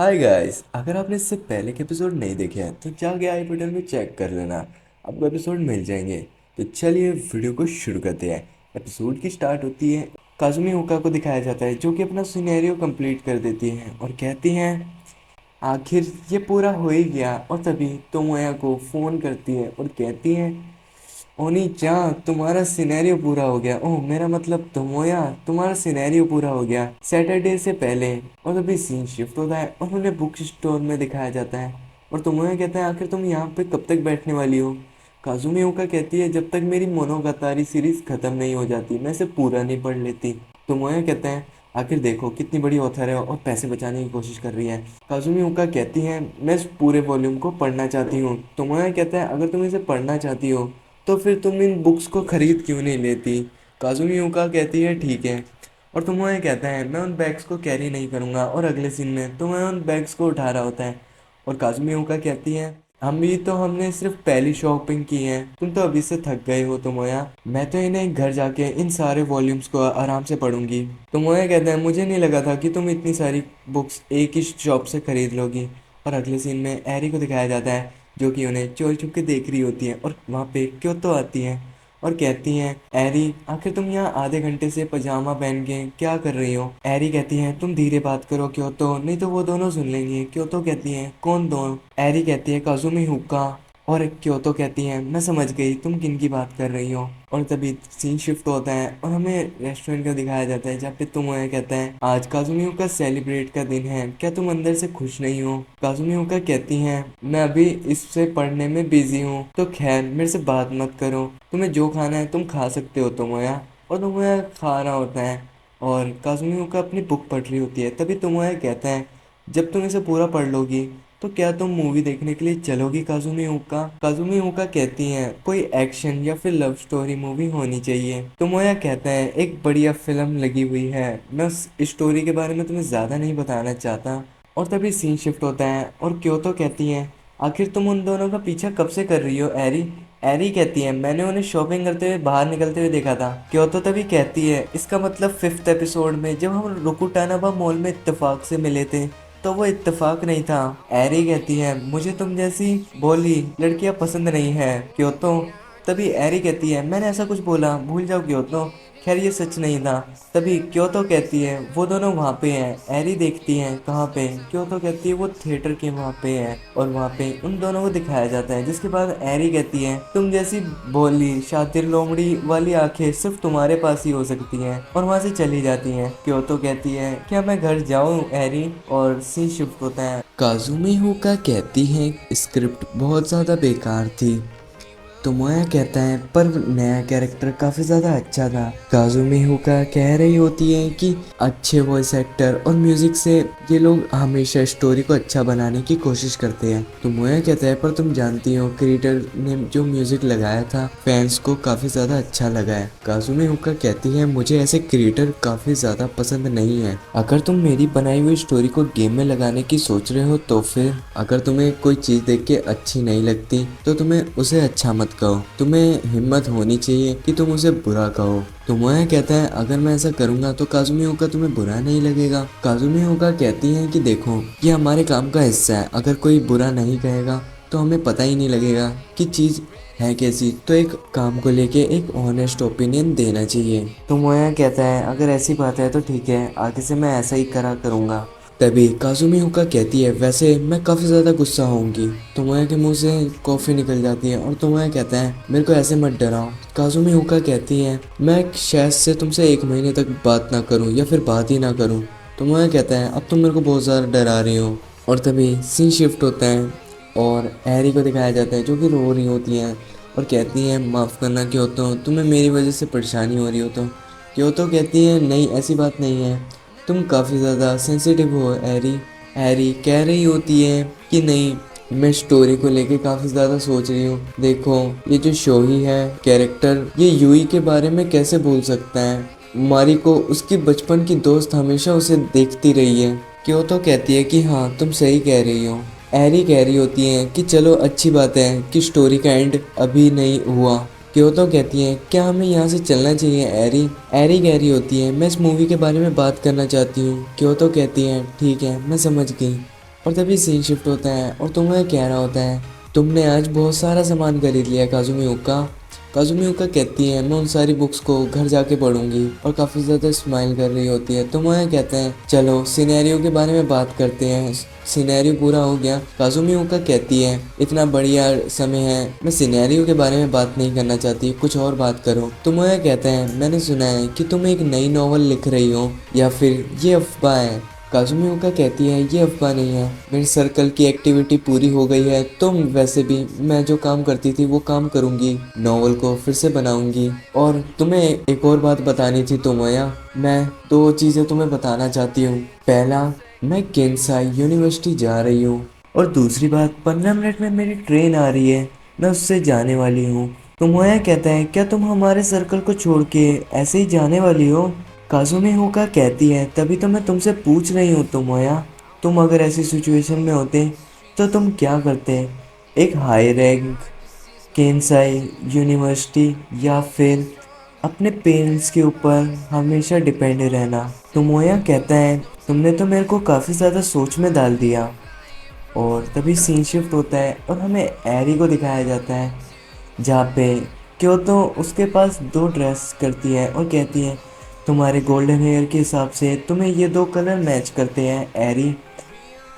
Hi guys, अगर आपने इससे पहले के एपिसोड नहीं देखे हैं तो जाके आई बटन में चेक कर लेना। आपको एपिसोड मिल जाएंगे। तो चलिए वीडियो को शुरू करते हैं। एपिसोड की स्टार्ट होती है। काजुमी ओका को दिखाया जाता है जो कि अपना सिनेरियो कंप्लीट कर देती हैं और कहती हैं आखिर ये पूरा हो ही गया। और तभी तोमोया को फ़ोन करती है और कहती हैं ओनी चाँ तुम्हारा सिनेरियो पूरा हो गया। ओह मेरा मतलब तोमोया, तुम्हारा सिनेरियो पूरा हो गया सैटरडे से पहले। और तभी सीन शिफ्ट होता है और उन्हें बुक स्टोर में दिखाया जाता है। और तोमोया कहता है आखिर तुम यहाँ पे कब तक बैठने वाली हो। काजुमी ओका कहती है जब तक मेरी मोनोगातारी सीरीज खत्म नहीं हो जाती मैं इसे पूरा नहीं पढ़ लेती। तोमोया कहता है आखिर देखो कितनी बड़ी ऑथर है और पैसे बचाने की कोशिश कर रही है। काजुमी ओका कहती है मैं इस पूरे वॉल्यूम को पढ़ना चाहती हूँ। तोमोया कहता है अगर तुम इसे पढ़ना चाहती हो तो फिर तुम इन बुक्स को खरीद क्यों नहीं लेती। काजुमी यूका कहती है ठीक है। और तुम्हें कहता है मैं उन बैग्स को कैरी नहीं करूँगा। और अगले सीन में तुम्हें उन बैग्स को उठा रहा होता है। और काजुमी यूका कहती है हमने सिर्फ पहली शॉपिंग की है, तुम तो अभी से थक गए हो तोमोया। मैं तो इन्हें घर जाके इन सारे वॉल्यूम्स को आराम से पढ़ूंगी। तोमोया कहता है मुझे नहीं लगा था कि तुम इतनी सारी बुक्स एक ही शॉप से खरीद लोगी। और अगले सीन में एरी को दिखाया जाता है जो कि उन्हें चोरी छुप के देख रही होती है। और वहाँ पे क्योतो आती है और कहती हैं एरी आखिर तुम यहाँ आधे घंटे से पजामा पहन के क्या कर रही हो। एरी कहती है तुम धीरे बात करो क्योतो, नहीं तो वो दोनों सुन लेंगे। क्योतो कहती है कौन दोनों। एरी कहती है काजुमी हुक्का। और क्योतो कहती है मैं समझ गई तुम किन की बात कर रही हो। और तभी सीन शिफ्ट होता है और हमें रेस्टोरेंट का दिखाया जाता है जहाँ पे तोमोया कहता है आज काजुमियो का सेलिब्रेट का दिन है, क्या तुम अंदर से खुश नहीं हो। काजुमियो का कहती हैं मैं अभी इससे पढ़ने में बिजी हूँ तो खैर मेरे से बात मत करो, तुम्हें जो खाना है तुम खा सकते हो तोमोया। और तोमोया खा रहा होता है और काजुमियो का अपनी बुक पढ़ रही होती है। तभी तोमोया कहता है जब तुम इसे पूरा पढ़ लोगी तो क्या तुम मूवी देखने के लिए चलोगी काजुमी ओका। काजुमी ओका कहती हैं कोई एक्शन या फिर लव स्टोरी मूवी होनी चाहिए। तोमोया कहता है एक बढ़िया फिल्म लगी हुई है, मैं उस स्टोरी के बारे में तुम्हें ज़्यादा नहीं बताना चाहता। और तभी सीन शिफ्ट होता है और क्योतो कहती हैं आखिर तुम उन दोनों का पीछा कब से कर रही हो एरी। एरी कहती है मैंने उन्हें शॉपिंग करते हुए बाहर निकलते हुए देखा था। क्योतो तभी कहती है इसका मतलब फिफ्थ एपिसोड में जब हम रोकुटानाबा मॉल में इत्तेफाक से मिले थे तो वो इत्तेफाक नहीं था। एरी कहती है मुझे तुम जैसी भोली लड़कियां पसंद नहीं है क्योतो। तभी एरी कहती है मैंने ऐसा कुछ बोला, भूल जाओ क्योतो, खैर ये सच नहीं था। तभी क्योतो कहती है वो दोनों वहाँ पे हैं। एरी देखती है कहाँ पे, क्योतो कहती है वो थिएटर के वहाँ पे है। और वहाँ पे उन दोनों को दिखाया जाता है जिसके बाद एरी कहती है तुम जैसी भोली शातिर लोमड़ी वाली आंखें सिर्फ तुम्हारे पास ही हो सकती हैं। और वहाँ से चली जाती हैं। क्योतो कहती है क्या मैं घर जाऊँ एरी। और सीन शिफ्ट होता है। काजुमी हुका कहती है स्क्रिप्ट बहुत ज़्यादा बेकार थी। तोमोया कहता है पर नया कैरेक्टर काफ़ी ज़्यादा अच्छा था। काजुमी हुका कह रही होती है कि अच्छे वॉइस एक्टर और म्यूजिक से ये लोग हमेशा स्टोरी को अच्छा बनाने की कोशिश करते हैं। तोमोया कहता है पर तुम जानती हो क्रिएटर ने जो म्यूजिक लगाया था फैंस को काफ़ी ज़्यादा अच्छा लगा है। काजुमी हुका कहती है मुझे ऐसे क्रिएटर काफ़ी ज़्यादा पसंद नहीं है। अगर तुम मेरी बनाई हुई स्टोरी को गेम में लगाने की सोच रहे हो तो फिर अगर तुम्हें कोई चीज़ देख के अच्छी नहीं लगती तो तुम्हें उसे अच्छा मत कहो, तुम्हें हिम्मत होनी चाहिए कि तुम उसे बुरा कहो। तोमोया कहता है अगर मैं ऐसा करूंगा तो काजुमी होगा तुम्हें बुरा नहीं लगेगा। काजुमी होगा कहती है कि देखो ये हमारे काम का हिस्सा है, अगर कोई बुरा नहीं कहेगा तो हमें पता ही नहीं लगेगा कि चीज़ है कैसी। तो एक काम को लेके एक ऑनेस्ट ओपिनियन देना चाहिए। तोमोया कहता है अगर ऐसी बात है तो ठीक है, आगे से मैं ऐसा ही करा करूँगा। तभी काजुमी हुका कहती है वैसे मैं काफ़ी ज़्यादा गुस्सा होऊंगी। तोमोया के मुंह से कॉफ़ी निकल जाती है और तोमोया कहता है मेरे को ऐसे मत डराओ। काजुमी हुका कहती है मैं शायद से तुमसे एक महीने तक बात ना करूं या फिर बात ही ना करूं। तोमोया कहता है अब तुम मेरे को बहुत ज़्यादा डरा रही हो। और तभी सीन शिफ्ट होता है और एरी को दिखाया जाता है जो कि रो रही होती हैं और कहती हैं माफ़ करना क्योतो, तुम्हें मेरी वजह से परेशानी हो रही हो तो। क्योतो कहती है नहीं ऐसी बात नहीं है, तुम काफ़ी ज़्यादा सेंसिटिव हो एरी। एरी कह रही होती है कि नहीं मैं स्टोरी को लेके काफ़ी ज़्यादा सोच रही हूँ। देखो ये जो शोही है कैरेक्टर ये यूई के बारे में कैसे बोल सकता है, मारी को उसकी बचपन की दोस्त हमेशा उसे देखती रही है। क्योतो कहती है कि हाँ तुम सही कह रही हो। एरी कह रही होती है कि चलो अच्छी बात है कि स्टोरी का एंड अभी नहीं हुआ। क्योतो कहती है क्या हमें यहाँ से चलना चाहिए एरी। एरी कह रही होती है मैं इस मूवी के बारे में बात करना चाहती हूँ। क्योतो कहती है ठीक है मैं समझ गई। और तभी सीन शिफ्ट होता है और तुम्हें कह रहा होता है तुमने आज बहुत सारा सामान खरीद लिया काजुमी उका। काजुमी उका कहती है मैं उन सारी बुक्स को घर जाके पढ़ूंगी और काफ़ी ज़्यादा स्माइल कर रही होती है। तो मैं कहते हैं चलो सिनेरियो के बारे में बात करते हैं। सिनेरियो पूरा हो गया। काजुमी उका कहती है इतना बढ़िया समय है, मैं सिनेरियो के बारे में बात नहीं करना चाहती, कुछ और बात करो। तो मैं कहते हैं मैंने सुना है कि तुम एक नई नॉवल लिख रही हो या फिर ये अफवाह है। काजुमी उका कहती है ये अफवाह नहीं है, मेरी सर्कल की एक्टिविटी पूरी हो गई है, तो वैसे भी मैं जो काम करती थी वो काम करूंगी, नॉवल को फिर से बनाऊंगी। और तुम्हें एक और बात बतानी थी तोमोया, मैं दो चीज़ें तुम्हें बताना चाहती हूँ। पहला, मैं केंसाई यूनिवर्सिटी जा रही हूँ और दूसरी बात 15 मिनट में मेरी ट्रेन आ रही है, मैं उससे जाने वाली हूँ। तोमोया कहता है क्या तुम हमारे सर्कल को छोड़ के ऐसे ही जाने वाली हो। काजुमी होका कहती है तभी तो मैं तुमसे पूछ रही हूँ तोमोया, तुम अगर ऐसी सिचुएशन में होते तो तुम क्या करते, एक हाई रैंक केंसाई यूनिवर्सिटी या फिर अपने पेरेंट्स के ऊपर हमेशा डिपेंड रहना। तोमोया कहता है तुमने तो मेरे को काफ़ी ज़्यादा सोच में डाल दिया। और तभी सीन शिफ्ट होता है और हमें एरी को दिखाया जाता है जहाँ पे क्योतो उसके पास दो ड्रेस करती है और कहती है तुम्हारे गोल्डन हेयर के हिसाब से तुम्हें ये दो कलर मैच करते हैं एरी।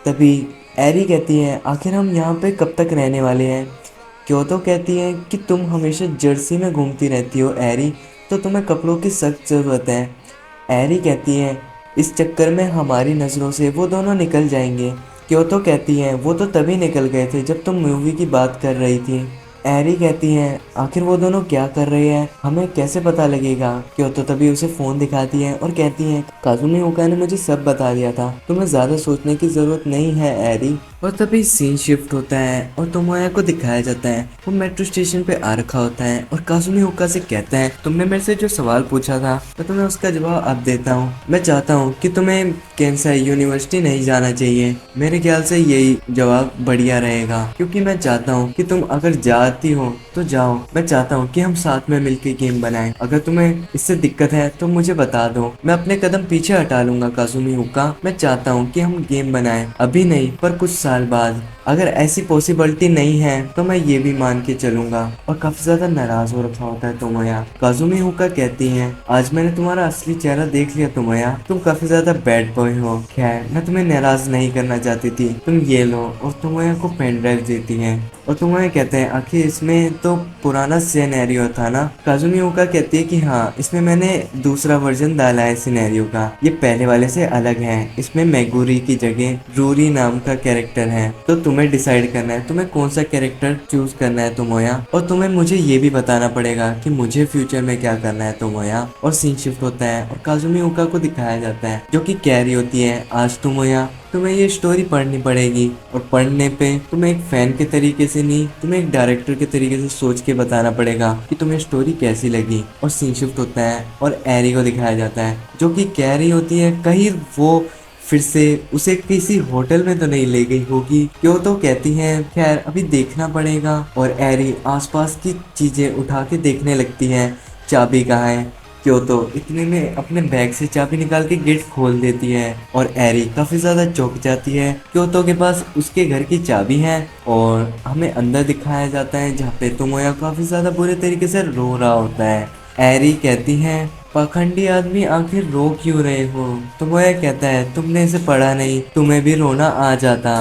तभी एरी कहती है आखिर हम यहाँ पे कब तक रहने वाले हैं। क्योतो कहती है कि तुम हमेशा जर्सी में घूमती रहती हो एरी, तो तुम्हें कपड़ों की सख्त ज़रूरत है। एरी कहती है इस चक्कर में हमारी नज़रों से वो दोनों निकल जाएंगे। क्योतो कहती है वो तो तभी निकल गए थे जब तुम मूवी की बात कर रही थी। एरी कहती है आखिर वो दोनों क्या कर रहे हैं, हमें कैसे पता लगेगा। क्योतो तभी उसे फ़ोन दिखाती है और कहती है काजुमी ओका ने मुझे सब बता दिया था, तुम्हें ज़्यादा सोचने की ज़रूरत नहीं है एरी। और तभी सीन शिफ्ट होता है और तोमोया को दिखाया जाता है वो मेट्रो स्टेशन पे आ रखा होता है और काजुमी ओका से कहता है तुमने मेरे से जो सवाल पूछा था मैं तुम्हें उसका जवाब अब देता हूँ। मैं चाहता हूँ कि तुम्हें केंसाई यूनिवर्सिटी नहीं जाना चाहिए, मेरे ख्याल से यही जवाब बढ़िया रहेगा, क्योंकि मैं चाहता हूँ कि तुम अगर जाती हो तो जाओ। मैं चाहता हूँ कि हम साथ में मिलकर गेम बनाएं, अगर तुम्हें इससे दिक्कत है तो मुझे बता दो, मैं अपने कदम पीछे हटा लूंगा काजुमी ओका। मैं चाहता हूँ कि हम गेम बनाएं, अभी नहीं पर कुछ साल बाद। अगर ऐसी पॉसिबिलिटी नहीं है तो मैं ये भी मान के चलूंगा। और काफी ज्यादा नाराज हो रखा होता है तोमोया। काजुमी होका कहती हैं आज मैंने तुम्हारा असली चेहरा देख लिया तोमोया, तुम काफी ज्यादा बैड बॉय हो। खैर मैं तुम्हें नाराज नहीं करना चाहती थी, तुम ये लो। और तोमोया को पेन ड्राइव देती है और तोमोया कहते हैं आखिर इसमें तो पुराना सिनेरियो था ना। काजुमी होका कहती है कि हाँ इसमें मैंने दूसरा वर्जन डाला है सिनेरियो का, ये पहले वाले से अलग है, इसमें मेगुरी की जगह रूरी नाम का कैरेक्टर है। तो तुम्हें डिसाइड करना है तुम्हें कौन सा कैरेक्टर चूज करना है तोमोया, और तुम्हें मुझे ये भी बताना पड़ेगा कि मुझे फ्यूचर में क्या करना है तोमोया। और सीन शिफ्ट होता है और काजुमी ओका को दिखाया जाता है जो कि कह रही होती है आज तोमोया तुम्हें ये स्टोरी पढ़नी पड़ेगी, और पढ़ने पे तुम्हें एक फैन के तरीके से नहीं, तुम्हें एक डायरेक्टर के तरीके से सोच के बताना पड़ेगा कि तुम्हें स्टोरी कैसी लगी। और सीन शिफ्ट होता है और एरी को दिखाया जाता है जो कि कह रही होती है कहीं वो फिर से उसे किसी होटल में तो नहीं ले गई होगी। क्यों तो कहती हैं खैर अभी देखना पड़ेगा। और एरी आसपास की चीजें उठा के देखने लगती है चाबी कहाँ है। क्यों तो इतने में अपने बैग से चाबी निकाल के गेट खोल देती है और एरी काफी ज्यादा चौंक जाती है। क्योतो के पास उसके घर की चाबी है और हमें अंदर दिखाया जाता है जहाँ पे तोमोया काफी ज्यादा बुरे तरीके से रो रहा होता है। एरी कहती है पाखंडी आदमी आखिर रो क्यों रहे हो। तोमोया कहता है तुमने इसे पढ़ा नहीं, तुम्हें भी रोना आ जाता।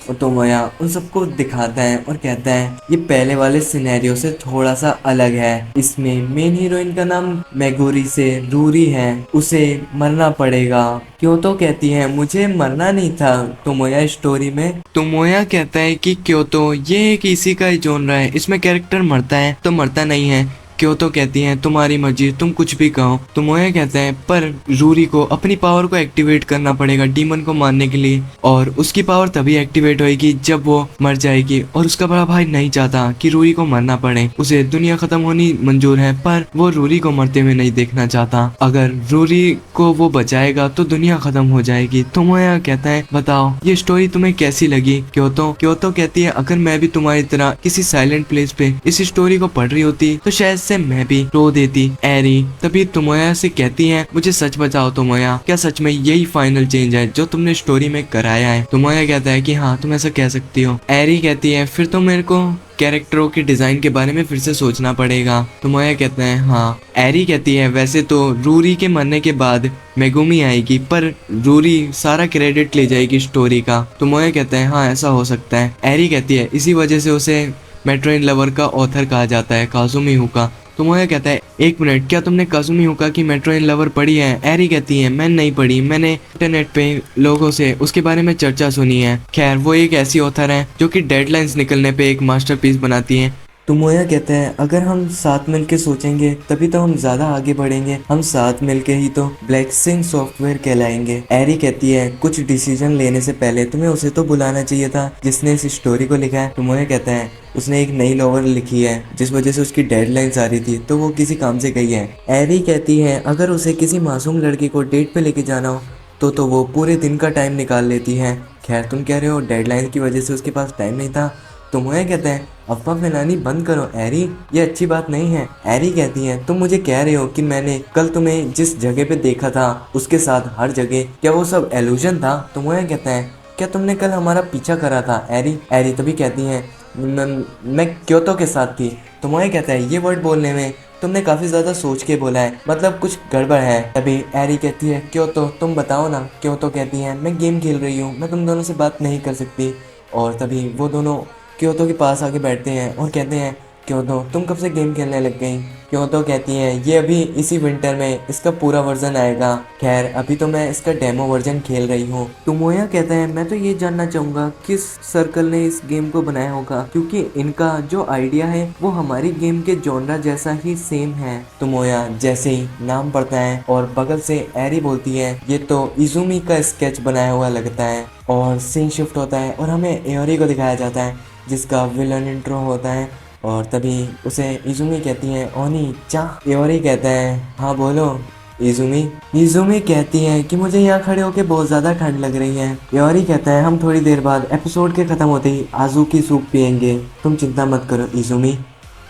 और तोमोया उन सबको दिखाता है और कहता है ये पहले वाले सिनेरियो से थोड़ा सा अलग है, इसमें मेन हीरोइन का नाम मेगोरी से रूरी है, उसे मरना पड़ेगा। क्यों तो कहती है मुझे मरना नहीं था तोमोया स्टोरी में। तोमोया कहता है कि क्यों तो ये एक इसी का ही जॉनरा है, इसमें कैरेक्टर मरता है तो मरता नहीं है। क्यों तो कहती हैं तुम्हारी मर्जी, तुम कुछ भी कहो। तो मोया कहते हैं पर रूरी को अपनी पावर को एक्टिवेट करना पड़ेगा डीमन को मारने के लिए, और उसकी पावर तभी एक्टिवेट होएगी जब वो मर जाएगी। और उसका बड़ा भाई नहीं चाहता कि रूरी को मरना पड़े, उसे दुनिया खत्म होनी मंजूर है पर वो रूरी को मरते हुए नहीं देखना चाहता। अगर रूरी को वो बचाएगा तो दुनिया खत्म हो जाएगी। तो मोया कहता है बताओ ये स्टोरी तुम्हें कैसी लगी। क्यों तो कहती है अगर मैं भी तुम्हारी तरह किसी साइलेंट प्लेस पे इस स्टोरी को पढ़ रही होती तो शायद जिससे मैं भी रो देती। एरी तभी तोमोया से कहती है, मुझे सच बताओ तोमोया, क्या सच में यही फाइनल चेंज है जो तुमने स्टोरी में कराया है? तोमोया कहता है कि हाँ, तुम ऐसा कह सकती हो। एरी कहती है, फिर तो मेरे को कैरेक्टरों के डिजाइन के बारे में फिर से सोचना पड़ेगा। तोमोया कहते हैं हाँ। एरी कहती है, वैसे तो रूरी के मरने के बाद मेगुमी आएगी, पर रूरी सारा क्रेडिट ले जाएगी स्टोरी का। तोमोया कहते हैं हाँ, ऐसा हो सकता है। एरी कहती है, इसी वजह से उसे मेट्रो इन लवर का ऑथर कहा जाता है, काजुमी हुका। तोमोया कहता है, एक मिनट, क्या तुमने काजुमी हुका की मेट्रो इन लवर पढ़ी है? एरी कहती है, मैं नहीं पढ़ी, मैंने इंटरनेट पे लोगों से उसके बारे में चर्चा सुनी है। खैर, वो एक ऐसी ऑथर है जो कि डेडलाइंस निकलने पे एक मास्टरपीस बनाती है। तोमोया कहते हैं, अगर हम साथ मिलके सोचेंगे तभी तो हम ज्यादा आगे बढ़ेंगे, हम साथ मिलके ही तो ब्लैक सिंह सॉफ्टवेयर कहलाएंगे। एरी कहती है, कुछ डिसीजन लेने से पहले तुम्हें उसे तो बुलाना चाहिए था जिसने इस स्टोरी को लिखा है। तोमोया कहता है, उसने एक नई नॉवल लिखी है जिस वजह से उसकी डेडलाइंस आ रही थी, तो वो किसी काम से गई है। एरी कहती है, अगर उसे किसी मासूम लड़की को डेट पे लेके जाना हो तो वो पूरे दिन का टाइम निकाल लेती है। खैर, तुम कह रहे हो डेडलाइन की वजह से उसके पास टाइम नहीं था। तोमोया कहते हैं, अफवाह फैलानी बंद करो एरी, ये अच्छी बात नहीं है। एरी कहती है, तुम मुझे कह रहे हो कि मैंने कल तुम्हें जिस जगह पे देखा था उसके साथ हर जगह, क्या वो सब एलूजन था? तोमोया कहता है, क्या तुमने कल हमारा पीछा करा था एरी? एरी तभी कहती है, मैं क्योतो के साथ थी। तोमोया कहता है, ये वर्ड बोलने में तुमने काफी ज्यादा सोच के बोला है, मतलब कुछ गड़बड़ है। तभी एरी कहती है, क्योतो तुम बताओ ना। क्योतो कहती है, मैं गेम खेल रही हूँ, मैं तुम दोनों से बात नहीं कर सकती। और तभी वो दोनों क्योतो के पास आके बैठते हैं और कहते हैं, क्योतो तुम कब से गेम खेलने लग गई? क्योतो कहती है, ये अभी इसी विंटर में इसका पूरा वर्जन आएगा। खैर, अभी तो मैं इसका डेमो वर्जन खेल रही हूँ। तोमोया कहता है, मैं तो ये जानना चाहूंगा किस सर्कल ने इस गेम को बनाया होगा, क्योंकि इनका जो आइडिया है वो हमारी गेम के जॉनरा जैसा ही सेम है। तोमोया जैसे ही नाम पढ़ता है और बगल से एरी बोलती है, ये तो इजुमी का स्केच बनाया हुआ लगता है। और सीन शिफ्ट होता है और हमें एओरी को दिखाया जाता है जिसका विलन इंट्रो होता है। और तभी उसे इजुमी कहती है, ओनी चा। एओरी कहता है, हाँ बोलो इजुमी। इजुमी कहती है कि मुझे यहाँ खड़े होके बहुत ज़्यादा ठंड लग रही है। एओरी कहता है, हम थोड़ी देर बाद एपिसोड के ख़त्म होते ही आजुकी सूप पियेंगे, तुम चिंता मत करो इजुमी।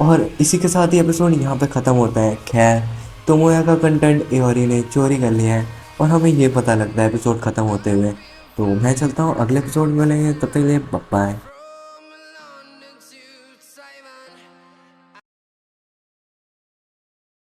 और इसी के साथ ही एपिसोड यहाँ पे ख़त्म होता है। खैर, तोमोया का कंटेंट एओरी ने चोरी कर लिया है और हमें ये पता लगता है एपिसोड ख़त्म होते हुए। तो मैं चलता हूँ, अगले एपिसोड में मिलेंगे, तब तक के लिए बाय।